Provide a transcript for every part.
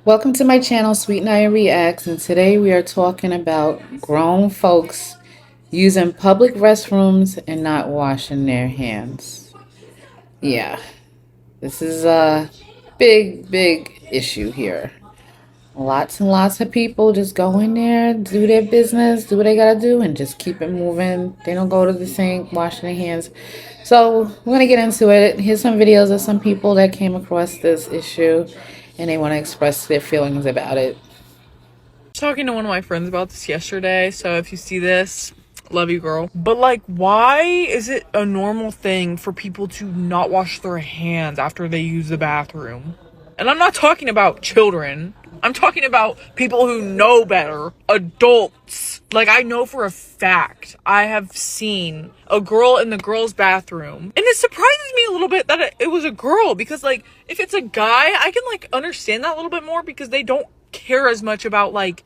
Welcome to my channel, Sweet Naya Reacts, and today we are talking about grown folks using public restrooms and not washing their hands. Yeah, this is a big issue here. Lots and lots of people just go in there, do their business, do what they gotta do, and just keep it moving. They don't go to the sink, washing their hands. So we're gonna get into it. Here's some videos of some people that came across this issue and they want to express their feelings about it. Talking to one of my friends about this yesterday, so if you see this, love you, girl. But like, why is it a normal thing for people to not wash their hands after they use the bathroom? And I'm not talking about children. I'm talking about people who know better, adults. Like, I know for a fact I have seen a girl in the girls' bathroom, and it surprises me a little bit that it was a girl, because like, if it's a guy, I can like understand that a little bit more because they don't care as much about like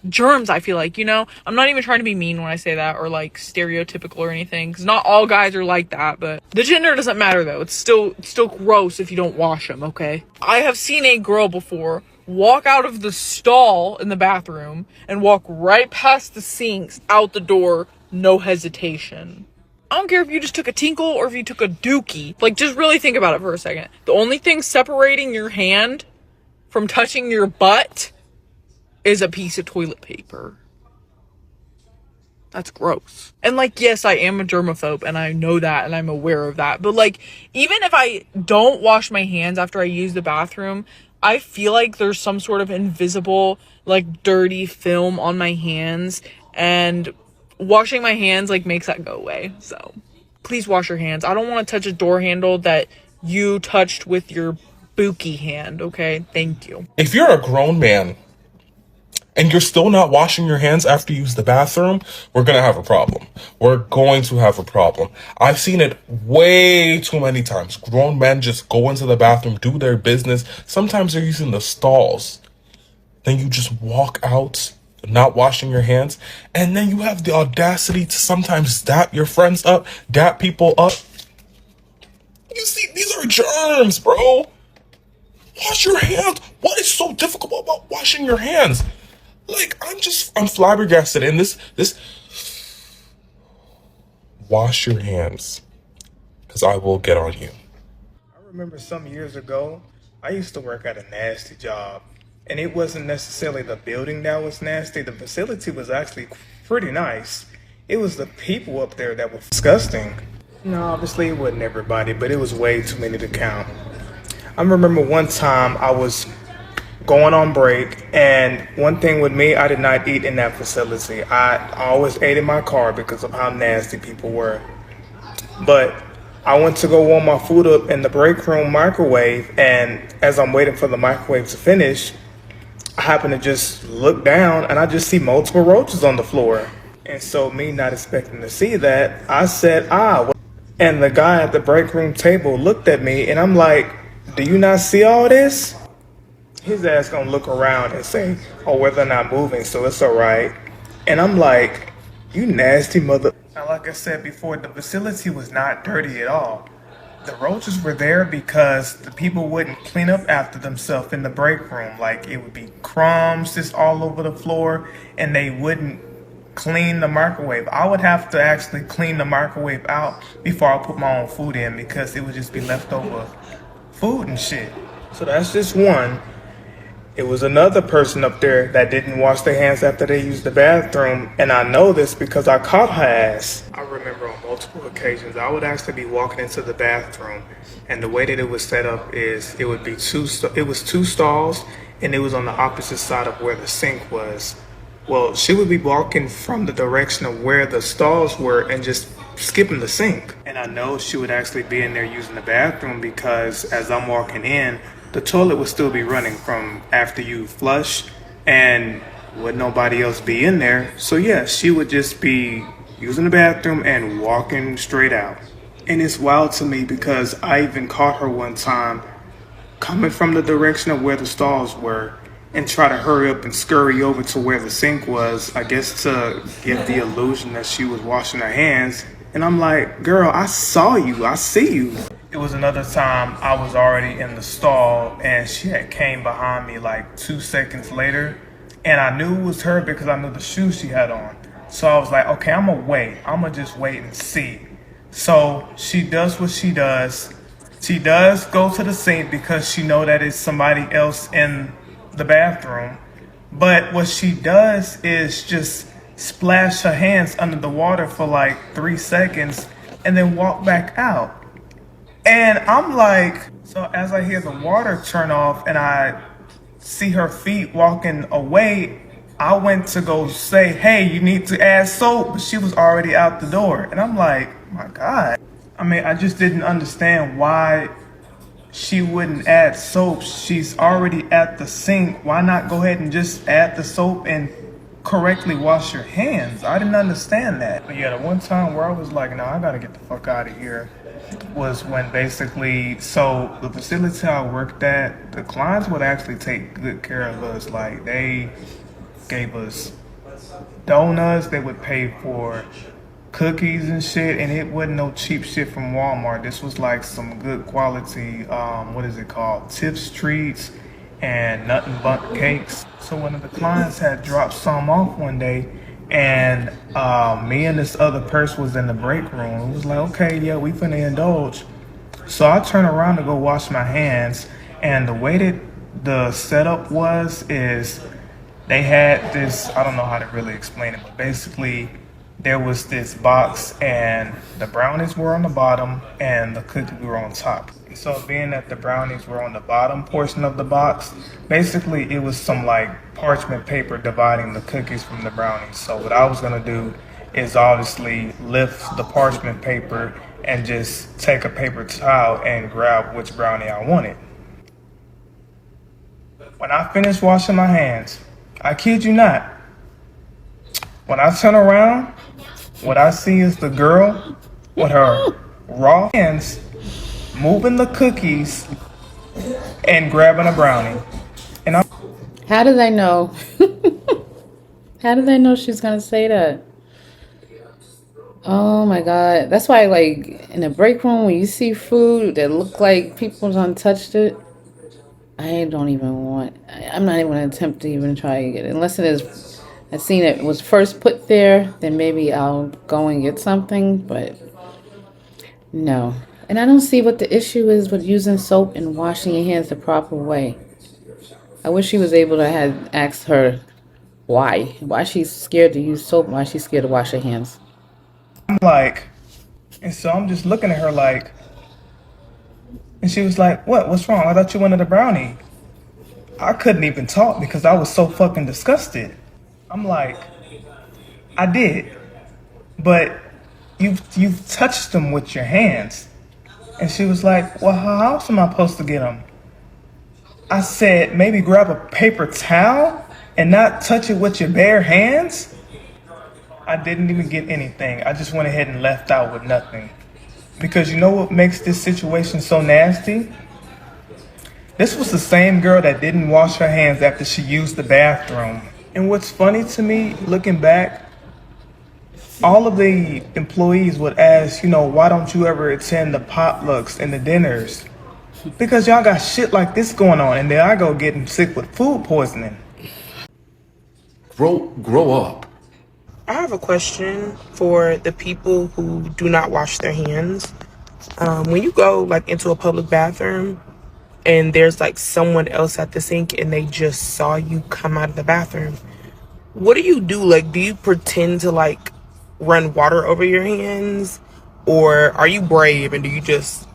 germs. I feel like, I'm not even trying to be mean when I say that or like stereotypical or anything, because not all guys are like that, but the gender doesn't matter though. It's still gross if you don't wash them. Okay, I have seen a girl before walk out of the stall in the bathroom and walk right past the sinks out the door, no hesitation. I don't care if you just took a tinkle or if you took a dookie. Like, just really think about it for a second. The only thing separating your hand from touching your butt is a piece of toilet paper. That's gross. And like, yes, I am a germaphobe and I know that and I'm aware of that. But like, even if I don't wash my hands after I use the bathroom, I feel like there's some sort of invisible, like, dirty film on my hands, and washing my hands like makes that go away. So please wash your hands. I don't want to touch a door handle that you touched with your bookie hand. Okay, thank you. If you're a grown man and you're still not washing your hands after you use the bathroom, we're going to have a problem. We're going to have a problem. I've seen it way too many times. Grown men just go into the bathroom, do their business. Sometimes they're using the stalls. Then you just walk out, not washing your hands. And then you have the audacity to sometimes dap your friends up, dap people up. You see, these are germs, bro. Wash your hands. What is so difficult about washing your hands? Like, I'm flabbergasted. And this, wash your hands, because I will get on you. I remember some years ago, I used to work at a nasty job. And it wasn't necessarily the building that was nasty. The facility was actually pretty nice. It was the people up there that were disgusting. No, obviously it wasn't everybody, but it was way too many to count. I remember one time I was going on break, and one thing with me, I did not eat in that facility. I always ate in my car because of how nasty people were. But I went to go warm my food up in the break room microwave, and as I'm waiting for the microwave to finish, I happen to just look down and I just see multiple roaches on the floor. And so, me not expecting to see that, I said, what? And the guy at the break room table looked at me, and I'm like, do you not see all this? His ass gonna look around and say, oh, well, they're not moving, so it's all right. And I'm like, you nasty mother. Now, like I said before, the facility was not dirty at all. The roaches were there because the people wouldn't clean up after themselves in the break room. Like, it would be crumbs just all over the floor, and they wouldn't clean the microwave. I would have to actually clean the microwave out before I put my own food in, because it would just be leftover food and shit. So that's just one. It was another person up there that didn't wash their hands after they used the bathroom, and I know this because I caught her ass. I remember on multiple occasions I would actually be walking into the bathroom, and the way that it was set up is it would be two stalls, and it was on the opposite side of where the sink was. Well, she would be walking from the direction of where the stalls were and just skipping the sink. And I know she would actually be in there using the bathroom because as I'm walking in, the toilet would still be running from after you flush, and would nobody else be in there. So yeah, she would just be using the bathroom and walking straight out. And it's wild to me because I even caught her one time coming from the direction of where the stalls were and try to hurry up and scurry over to where the sink was, I guess to give the illusion that she was washing her hands. And I'm like, girl, I saw you, I see you. It was another time I was already in the stall and she had came behind me like 2 seconds later. And I knew it was her because I knew the shoes she had on. So I was like, okay, I'm gonna wait. I'm gonna just wait and see. So she does what she does. She does go to the sink because she know that it's somebody else in the bathroom. But what she does is just splash her hands under the water for like 3 seconds and then walk back out. And I'm like, so as I hear the water turn off and I see her feet walking away, I went to go say, hey, you need to add soap. But she was already out the door. And I'm like, my God. I mean, I just didn't understand why she wouldn't add soap. She's already at the sink. Why not go ahead and just add the soap and correctly wash your hands? I didn't understand that. But yeah, the one time where I was like, no, I gotta get the fuck out of here was when basically, so the facility I worked at, the clients would actually take good care of us. Like they gave us donuts, they would pay for cookies and shit, and it wasn't no cheap shit from Walmart. This was like some good quality, what is it called? Tips treats and nut and bunt cakes. So one of the clients had dropped some off one day, and me and this other person was in the break room. It was like, okay, yeah, we finna indulge. So I turn around to go wash my hands, and the way that the setup was is they had this, I don't know how to really explain it, but basically there was this box and the brownies were on the bottom and the cookies were on top. So being that the brownies were on the bottom portion of the box, basically it was some like parchment paper dividing the cookies from the brownies. So what I was gonna do is obviously lift the parchment paper and just take a paper towel and grab which brownie I wanted. When I finished washing my hands, I kid you not, when I turn around, what I see is the girl with her raw hands moving the cookies and grabbing a brownie. And I'm How did I know? How did I know she's gonna say that? Oh my god. That's why like in the break room when you see food that look like people done touched it, I don't even want I'm not even gonna attempt to even try to get it. Unless it is I seen it was first put there, then maybe I'll go and get something, but no. And I don't see what the issue is with using soap and washing your hands the proper way. I wish she was able to have asked her why. Why she's scared to use soap, why she's scared to wash her hands. like, and so I'm just looking at her like, and she was like, what? What's wrong? I thought you wanted a brownie. I couldn't even talk because I was so fucking disgusted. I'm like, I did, but you've touched them with your hands. And she was like, well, how else am I supposed to get them? I said, maybe grab a paper towel and not touch it with your bare hands. I didn't even get anything. I just went ahead and left out with nothing. Because you know what makes this situation so nasty? This was the same girl that didn't wash her hands after she used the bathroom. And what's funny to me, looking back, all of the employees would ask, why don't you ever attend the potlucks and the dinners? Because y'all got shit like this going on, and then I go getting sick with food poisoning. Grow up. I have a question for the people who do not wash their hands. When you go like into a public bathroom and there's like someone else at the sink and they just saw you come out of the bathroom, what do you do? Like, do you pretend to like run water over your hands, or are you brave and do you just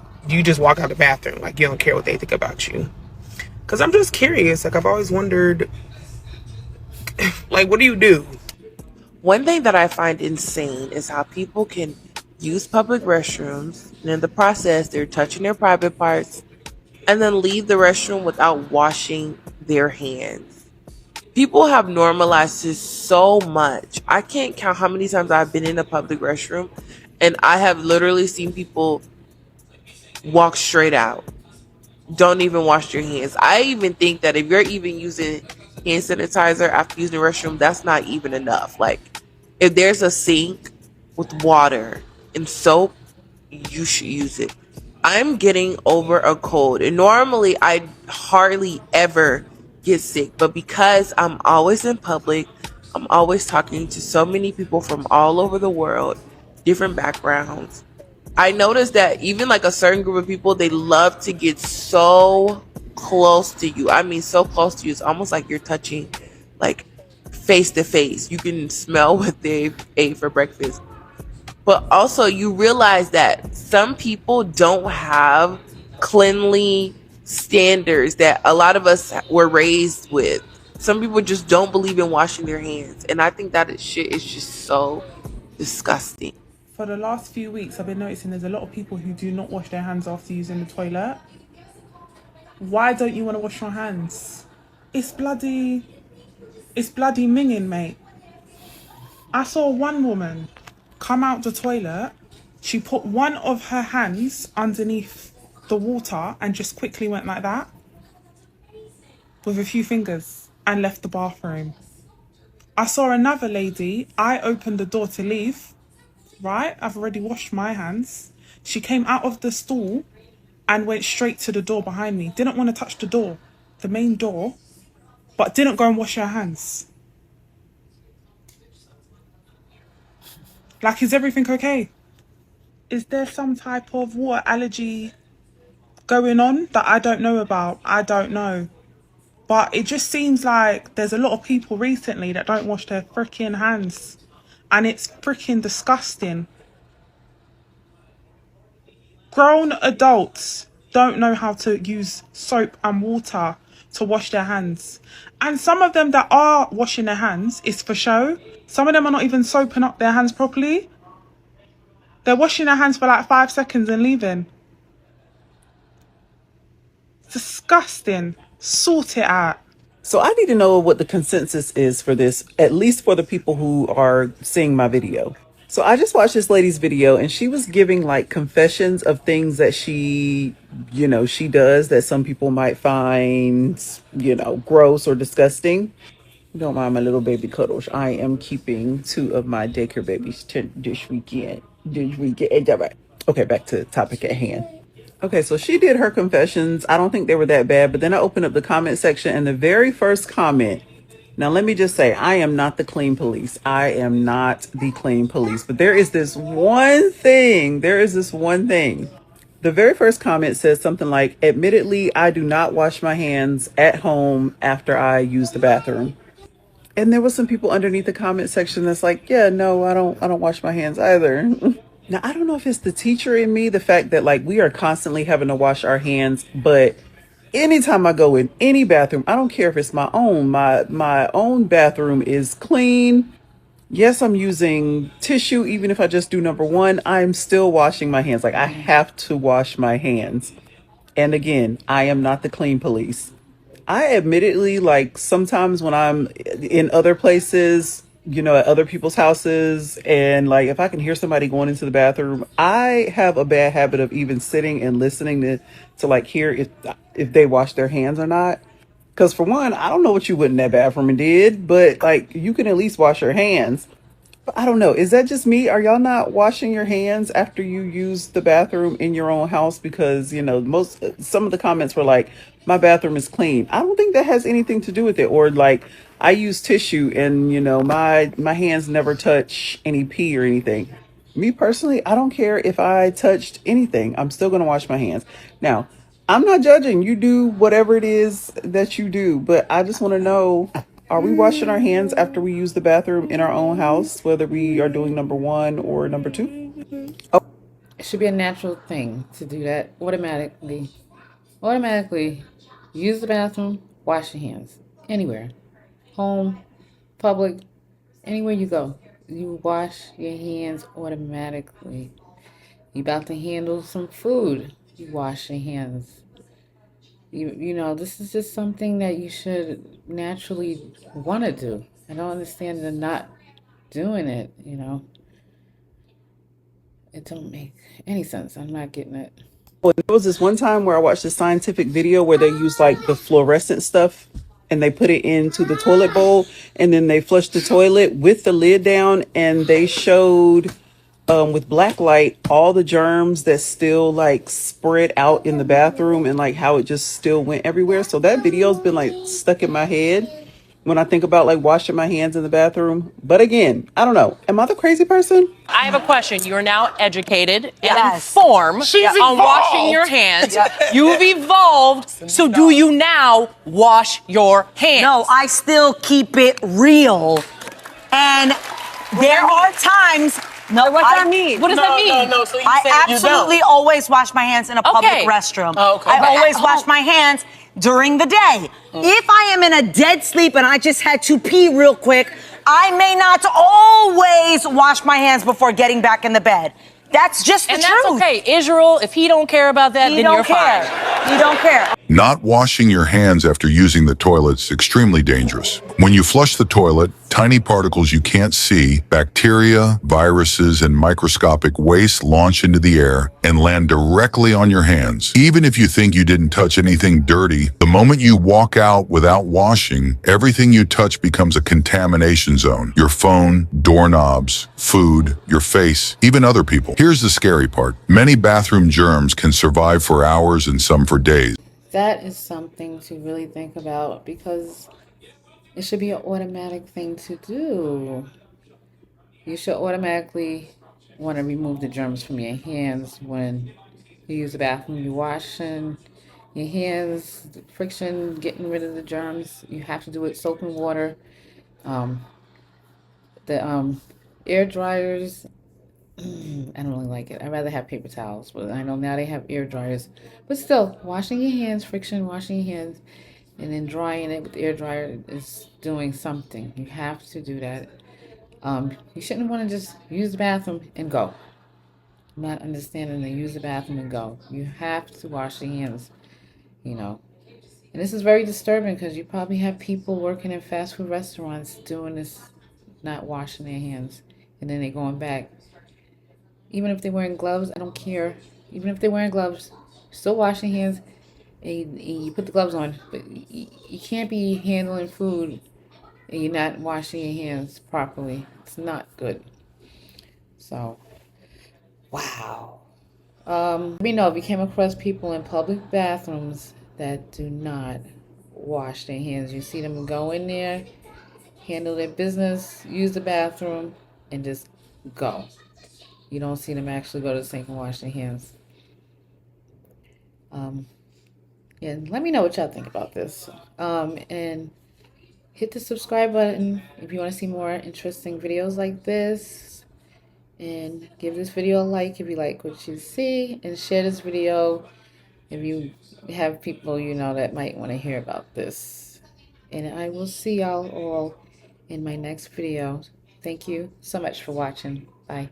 walk out the bathroom like you don't care what they think about you? Because I'm just curious. Like, I've always wondered, like, what do you do? One thing that I find insane is how people can use public restrooms and in the process they're touching their private parts and then leave the restroom without washing their hands. People have normalized this so much. I can't count how many times I've been in a public restroom and I have literally seen people walk straight out. Don't even wash your hands. I even think that if you're even using hand sanitizer after using the restroom, that's not even enough. Like, if there's a sink with water and soap, you should use it. I'm getting over a cold. And normally I hardly ever get sick, but because I'm always in public, I'm always talking to so many people from all over the world, different backgrounds. I noticed that even like a certain group of people, they love to get so close to you. I mean, so close to you. It's almost like you're touching like face to face. You can smell what they ate for breakfast. But also, you realize that some people don't have cleanly standards that a lot of us were raised with. Some people just don't believe in washing their hands. And I think that shit is just so disgusting. For the last few weeks, I've been noticing there's a lot of people who do not wash their hands after using the toilet. Why don't you want to wash your hands? It's bloody minging, mate. I saw one woman come out the toilet. She put one of her hands underneath the water and just quickly went like that with a few fingers and left the bathroom. I saw another lady. I opened the door to leave. Right? I've already washed my hands. She came out of the stall and went straight to the door behind me. Didn't want to touch the door, the main door, but didn't go and wash her hands. Like, is everything okay? Is there some type of water allergy going on that I don't know about? I don't know. But it just seems like there's a lot of people recently that don't wash their freaking hands. And it's freaking disgusting. Grown adults don't know how to use soap and water to wash their hands. And some of them that are washing their hands is for show. Some of them are not even soaping up their hands properly. They're washing their hands for like 5 seconds and leaving. Disgusting. Sort it out. So I need to know what the consensus is for this, at least for the people who are seeing my video. So I just watched this lady's video and she was giving like confessions of things that she does that some people might find, gross or disgusting. Don't mind my little baby cuddles. I am keeping 2 of my daycare babies this weekend. Okay, back to the topic at hand. Okay, so she did her confessions. I don't think they were that bad, but then I opened up the comment section and the very first comment. Now, let me just say, I am not the clean police. I am not the clean police. But there is this one thing. The very first comment says something like, admittedly, I do not wash my hands at home after I use the bathroom. And there was some people underneath the comment section that's like, yeah, no, I don't wash my hands either. Now, I don't know if it's the teacher in me, the fact that like we are constantly having to wash our hands, but anytime I go in any bathroom, I don't care if it's my own bathroom is clean. Yes, I'm using tissue. Even if I just do number 1, I'm still washing my hands. Like I have to wash my hands. And again, I am not the clean police. I admittedly, like sometimes when I'm in other places, at other people's houses, and like if I can hear somebody going into the bathroom, I have a bad habit of even sitting and listening to like hear if they wash their hands or not. Because for one, I don't know what you went in that bathroom and did, but like you can at least wash your hands. I don't know. Is that just me? Are y'all not washing your hands after you use the bathroom in your own house? Because, some of the comments were like, my bathroom is clean. I don't think that has anything to do with it. Or like, I use tissue and, my hands never touch any pee or anything. Me personally, I don't care if I touched anything. I'm still going to wash my hands. Now, I'm not judging. You do whatever it is that you do, but I just want to know, are we washing our hands after we use the bathroom in our own house, whether we are doing number 1 or number 2? It should be a natural thing to do that automatically. Automatically, use the bathroom, wash your hands. Anywhere. Home, public, anywhere you go. You wash your hands automatically. You about to handle some food. You wash your hands. This is just something that you should naturally want to do. I don't understand the not doing it. It don't make any sense. I'm not getting it. Well, there was this one time where I watched a scientific video where they use like the fluorescent stuff and they put it into the toilet bowl and then they flush the toilet with the lid down and they showed with black light, all the germs that still like spread out in the bathroom and like how it just still went everywhere. So that video's been like stuck in my head when I think about like washing my hands in the bathroom. But again, I don't know. Am I the crazy person? I have a question. You are now educated and Yes. informed She's on washing evolved. your hands. You've evolved. So do you now wash your hands? No, I still keep it real. And there are times. No, What does that mean? What does that mean? No. So you I say you absolutely don't. always wash my hands in a public Okay. restroom. Oh, okay. I But always at wash home- my hands during the day. If I am in a dead sleep and I just had to pee real quick, I may not always wash my hands before getting back in the bed. That's just the And truth. that's okay. Israel, if he don't care about that, He then don't you're care. fine. He don't care. Not washing your hands after using the toilet is extremely dangerous. When you flush the toilet, tiny particles you can't see, bacteria, viruses, and microscopic waste launch into the air and land directly on your hands. Even if you think you didn't touch anything dirty, the moment you walk out without washing, everything you touch becomes a contamination zone. Your phone, doorknobs, food, your face, even other people. Here's the scary part. Many bathroom germs can survive for hours and some for days. That is something to really think about because it should be an automatic thing to do. You should automatically want to remove the germs from your hands when you use the bathroom. You're washing your hands, friction, getting rid of the germs. You have to do it soap and water. Um, the air dryers, I don't really like it. I'd rather have paper towels, but I know now they have air dryers. But still, washing your hands, friction, washing your hands, and then drying it with the air dryer is doing something. You have to do that. You shouldn't want to just use the bathroom and go. I'm not understanding to use the bathroom and go. You have to wash your hands, you know. And this is very disturbing because you probably have people working in fast food restaurants doing this, not washing their hands. And then they're going back. Even if they're wearing gloves, I don't care. Even if they're wearing gloves, still wash your hands and you put the gloves on. But you can't be handling food and you're not washing your hands properly. It's not good. So, wow. Let me know if you came across people in public bathrooms that do not wash their hands. You see them go in there, handle their business, use the bathroom, and just go. You don't see them actually go to the sink and wash their hands. Yeah, let me know what y'all think about this. And hit the subscribe button if you want to see more interesting videos like this. And give this video a like if you like what you see. And share this video if you have people you know that might want to hear about this. And I will see y'all all in my next video. Thank you so much for watching. Bye.